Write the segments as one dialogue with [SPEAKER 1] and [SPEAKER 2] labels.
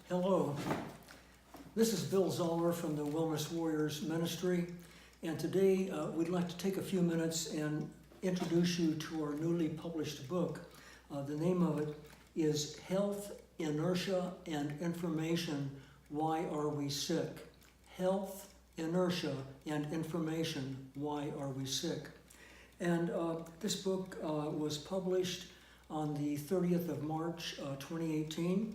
[SPEAKER 1] Hello, this is Bill Zoller from the Wellness Warriors Ministry, and today we'd like to take a few minutes and introduce you to our newly published book. The name of it is Health, Inertia, and Information, Why Are We Sick? Health, Inertia, and Information, Why Are We Sick? And this book was published on the 30th of March 2018.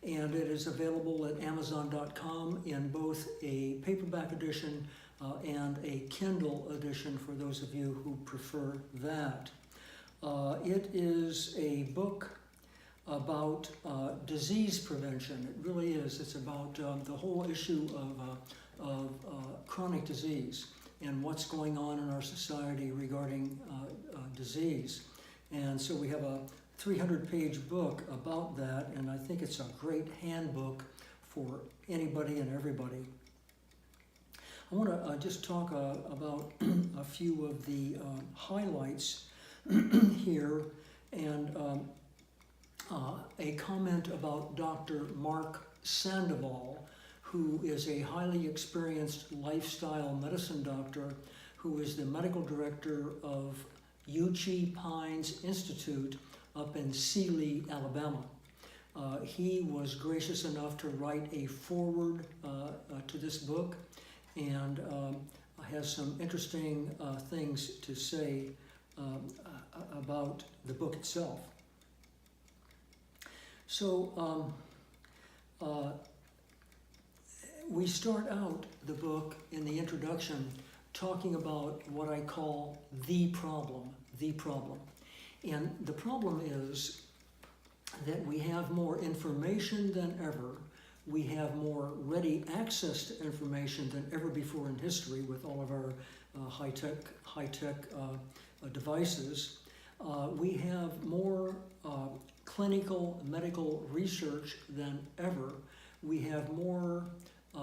[SPEAKER 1] And it is available at Amazon.com in both a paperback edition and a Kindle edition for those of you who prefer that. It is a book about disease prevention. It really is. It's about the whole issue of chronic disease and what's going on in our society regarding disease. And so we have a 300-page book about that, and I think it's a great handbook for anybody and everybody. I want to just talk about a few of the highlights here, and a comment about Dr. Mark Sandall, who is a highly experienced lifestyle medicine doctor who is the medical director of Uchee Pines Institute up in Sealy, Alabama. He was gracious enough to write a foreword to this book and has some interesting things to say about the book itself. So we start out the book in the introduction talking about what I call the problem. And the problem is that we have more information than ever. We have more ready access to information than ever before in history with all of our high-tech devices. We have more clinical medical research than ever. We have more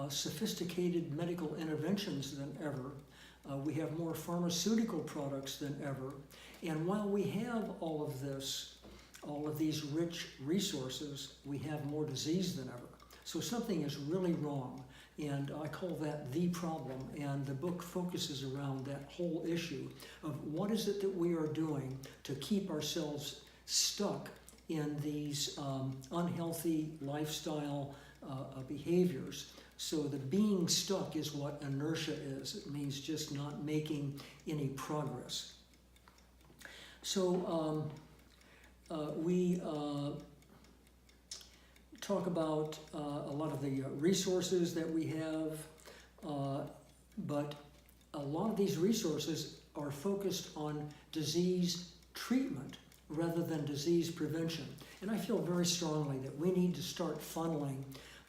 [SPEAKER 1] sophisticated medical interventions than ever. We have more pharmaceutical products than ever. And while we have all of this, all of these rich resources, we have more disease than ever. So something is really wrong, and I call that the problem. And the book focuses around that whole issue of what is it that we are doing to keep ourselves stuck in these unhealthy lifestyle behaviors. So the being stuck is what inertia is. It means just not making any progress. So we talk about a lot of the resources that we have, but a lot of these resources are focused on disease treatment rather than disease prevention. And I feel very strongly that we need to start funneling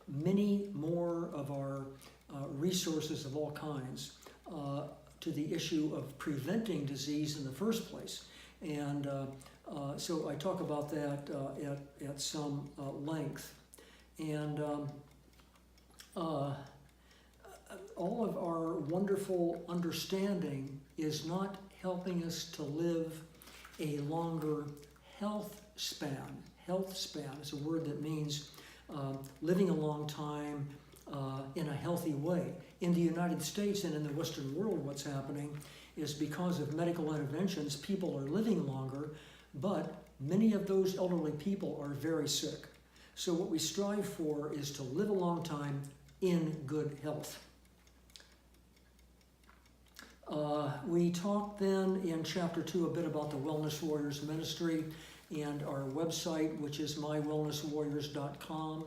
[SPEAKER 1] many more of our resources of all kinds to the issue of preventing disease in the first place. And so I talk about that at some length. And all of our wonderful understanding is not helping us to live a longer health span. Health span is a word that means living a long time in a healthy way. In the United States and in the Western world, what's happening is because of medical interventions, people are living longer, but many of those elderly people are very sick. So what we strive for is to live a long time in good health. We talk then in Chapter 2 a bit about the Wellness Warriors Ministry and our website, which is mywellnesswarriors.com,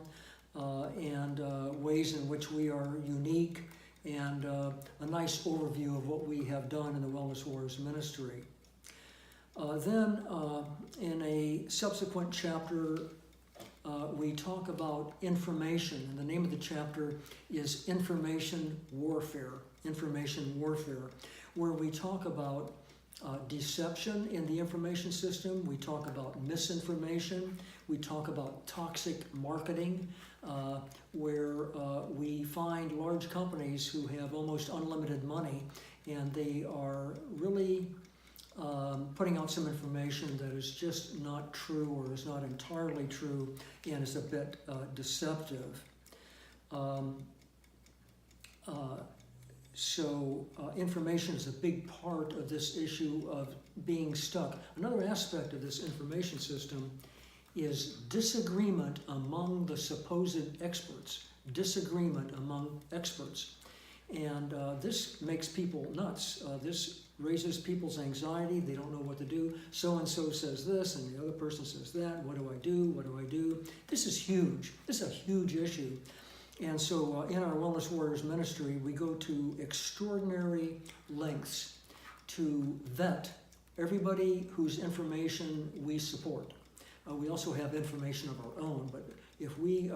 [SPEAKER 1] and ways in which we are unique, and a nice overview of what we have done in the Wellness Warriors Ministry. Then in a subsequent chapter, we talk about information, and the name of the chapter is Information Warfare, where we talk about deception in the information system, we talk about misinformation, we talk about toxic marketing, where we find large companies who have almost unlimited money, and they are really putting out some information that is just not true or is not entirely true and is a bit deceptive. Information is a big part of this issue of being stuck. Another aspect of this information system is disagreement among the supposed experts. Disagreement among experts. And this makes people nuts. This raises people's anxiety. They don't know what to do. So-and-so says this, and the other person says that. What do I do? What do I do? This is huge. This is a huge issue. And so in our Wellness Warriors ministry, we go to extraordinary lengths to vet everybody whose information we support. We also have information of our own, but if we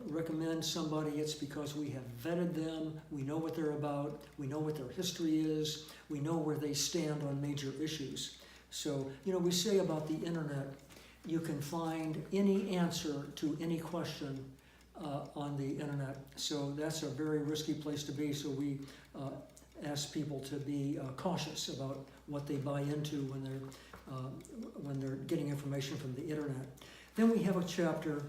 [SPEAKER 1] recommend somebody, it's because we have vetted them, we know what they're about, we know what their history is, we know where they stand on major issues. So, we say about the internet, you can find any answer to any question on the internet. So that's a very risky place to be. So we ask people to be cautious about what they buy into when they're getting information from the internet. Then we have a chapter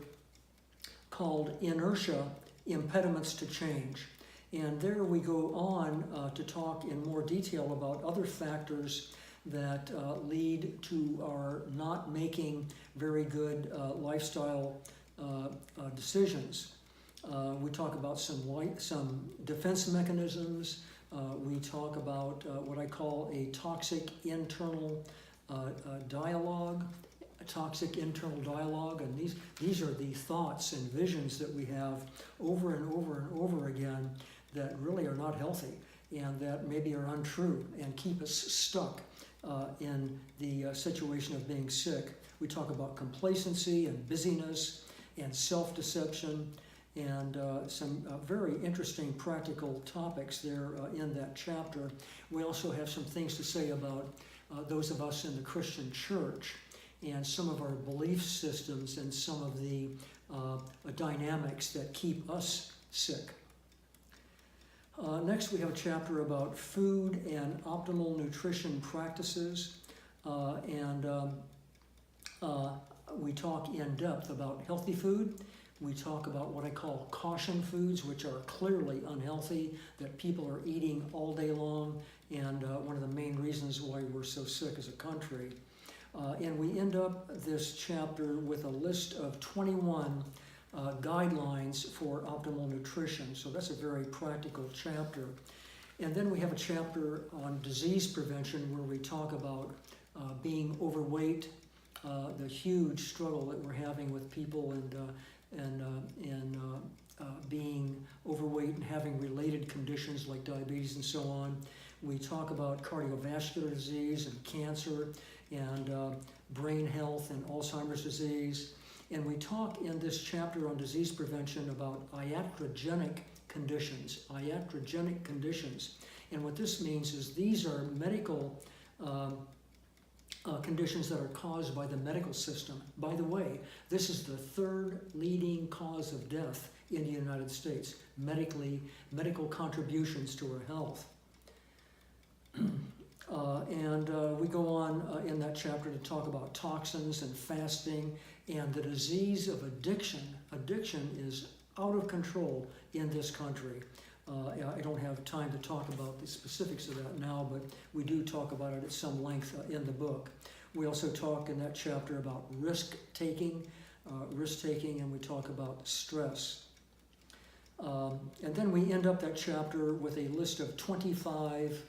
[SPEAKER 1] called Inertia, Impediments to Change. And there we go on to talk in more detail about other factors that lead to our not making very good lifestyle decisions. We talk about some defense mechanisms. We talk about what I call a toxic internal dialogue. Toxic internal dialogue, and these are the thoughts and visions that we have over and over and over again that really are not healthy and that maybe are untrue and keep us stuck in the situation of being sick. We talk about complacency and busyness and self-deception and some very interesting practical topics there in that chapter. We also have some things to say about those of us in the Christian church and some of our belief systems and some of the dynamics that keep us sick. Next, we have a chapter about food and optimal nutrition practices, and we talk in depth about healthy food. We talk about what I call caution foods, which are clearly unhealthy, that people are eating all day long, and one of the main reasons why we're so sick as a country. And we end up this chapter with a list of 21 guidelines for optimal nutrition. So that's a very practical chapter. And then we have a chapter on disease prevention where we talk about being overweight, the huge struggle that we're having with people and being overweight and having related conditions like diabetes and so on. We talk about cardiovascular disease and cancer and brain health and Alzheimer's disease. And we talk in this chapter on disease prevention about iatrogenic conditions. Iatrogenic conditions. And what this means is these are medical conditions that are caused by the medical system. By the way, this is the third leading cause of death in the United States, medical contributions to our health. We go on in that chapter to talk about toxins and fasting and the disease of addiction. Addiction is out of control in this country. I don't have time to talk about the specifics of that now, but we do talk about it at some length in the book. We also talk in that chapter about risk-taking, and we talk about stress. And then we end up that chapter with a list of 25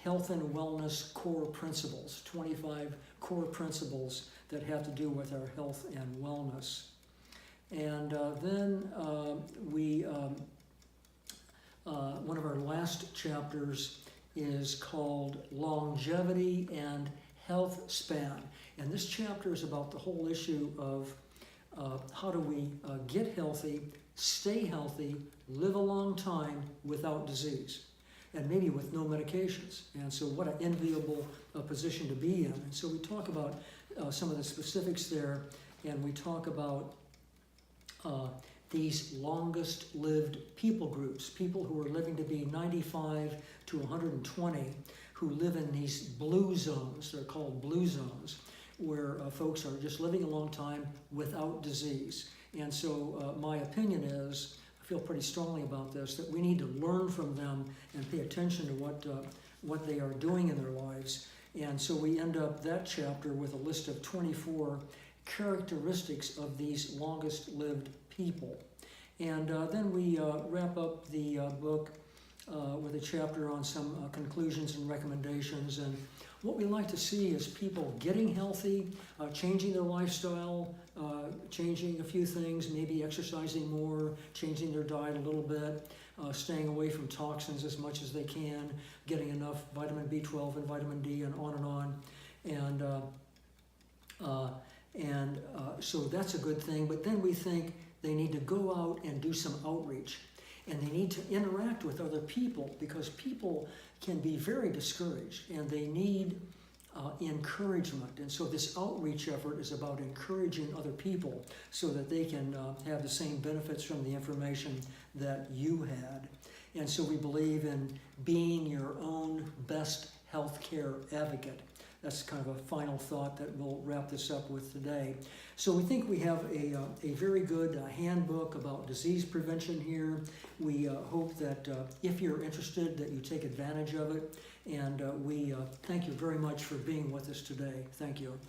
[SPEAKER 1] health and wellness core principles, 25 core principles that have to do with our health and wellness. And then one of our last chapters is called Longevity and Health Span. And this chapter is about the whole issue of how do we get healthy, stay healthy, live a long time without disease, and maybe with no medications. And so what an enviable position to be in. And so we talk about some of the specifics there, and we talk about these longest lived people groups, people who are living to be 95 to 120, who live in these blue zones. They're called blue zones, where folks are just living a long time without disease. And so my opinion is, I feel pretty strongly about this, that we need to learn from them and pay attention to what they are doing in their lives. And so we end up that chapter with a list of 24 characteristics of these longest lived people. And then we wrap up the book with a chapter on some conclusions and recommendations. And what we like to see is people getting healthy, changing their lifestyle, changing a few things, maybe exercising more, changing their diet a little bit, staying away from toxins as much as they can, getting enough vitamin B12 and vitamin D, and on and on. So that's a good thing. But then we think they need to go out and do some outreach. And they need to interact with other people, because people can be very discouraged and they need encouragement. And so this outreach effort is about encouraging other people so that they can have the same benefits from the information that you had. And so we believe in being your own best healthcare advocate. That's kind of a final thought that we'll wrap this up with today. So we think we have a very good handbook about disease prevention here. We hope that if you're interested, that you take advantage of it. And we thank you very much for being with us today. Thank you.